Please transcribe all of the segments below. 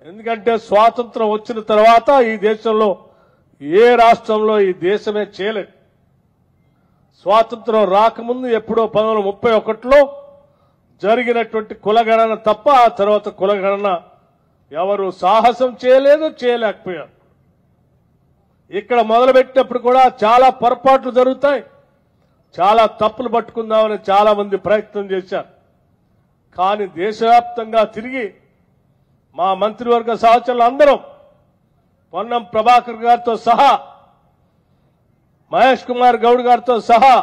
ఎందుకంటే స్వాతంత్రం వచ్చిన తర్వాత ఈ దేశంలో ఏ రాష్ట్రంలో ఈ దేశమే చేయలేదు. స్వాతంత్రం రాకముందు ఎప్పుడో 1931లో జరిగినటువంటి కులగణన తప్ప ఆ తర్వాత కులగణన ఎవరు సాహసం చేయలేదు, చేయలేకపోయారు. ఇక్కడ మొదలుపెట్టినప్పుడు కూడా చాలా పొరపాట్లు జరుగుతాయి, చాలా తప్పులు పట్టుకుందామని చాలా మంది ప్రయత్నం చేశారు. కానీ దేశవ్యాప్తంగా తిరిగి మా మంత్రివర్గ సహచరులు అందరం పొన్నం ప్రభాకర్ గారితో సహా, మహేష్ కుమార్ గౌడ్ గారితో సహా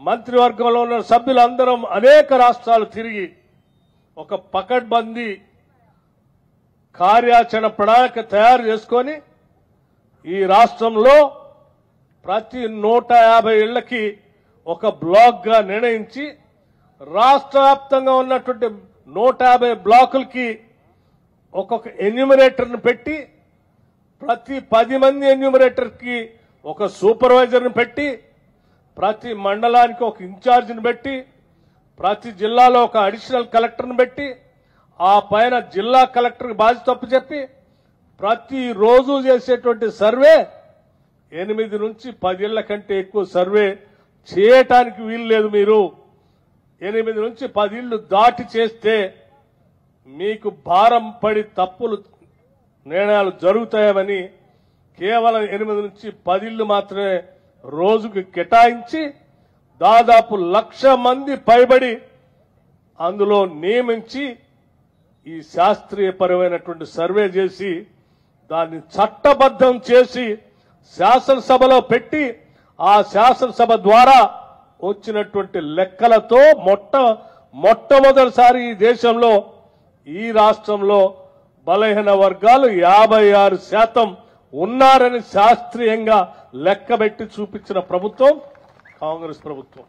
మంత్రివర్గంలో ఉన్న సభ్యులందరం అనేక రాష్ట్రాలు తిరిగి ఒక పకడ్బందీ కార్యాచరణ ప్రణాళిక తయారు చేసుకొని ఈ రాష్ట్రంలో ప్రతి 150 ఇళ్లకి ఒక బ్లాక్ గా నిర్ణయించి రాష్ట్ర వ్యాప్తంగా ఉన్నటువంటి 150 బ్లాకులకి ఒక్కొక్క ఎన్యూమరేటర్ను పెట్టి ప్రతి 10 మంది ఎన్యూమరేటర్ కి ఒక సూపర్వైజర్ను పెట్టి ప్రతి మండలానికి ఒక ఇన్ఛార్జిని పెట్టి ప్రతి జిల్లాలో ఒక అడిషనల్ కలెక్టర్ను పెట్టి ఆ పైన జిల్లా కలెక్టర్కి బాధ్యత అప్పచెప్పి ప్రతి రోజు చేసేటువంటి సర్వే 8 నుంచి 10 ఇళ్ల కంటే ఎక్కువ సర్వే చేయటానికి వీలు లేదు. మీరు 8 నుంచి 10 ఇళ్లు దాటి చేస్తే మీకు భారం పడి తప్పులు నిర్ణయాలు జరుగుతాయని కేవలం 8 నుంచి 10 ఇళ్లు మాత్రమే రోజుకు కేటాయించి దాదాపు 1,00,000 మంది పైబడి అందులో నియమించి ఈ శాస్త్రీయపరమైనటువంటి సర్వే చేసి దాన్ని చట్టబద్ధం చేసి శాసనసభలో పెట్టి ఆ శాసనసభ ద్వారా వచ్చినటువంటి లెక్కలతో మొట్టమొదటిసారి ఈ దేశంలో ఈ రాష్ట్రంలో బలహీన వర్గాలు 56% ఉన్నారని శాస్త్రీయంగా లెక్కబెట్టి చూపించిన ప్రభుత్వం కాంగ్రెస్ ప్రభుత్వం.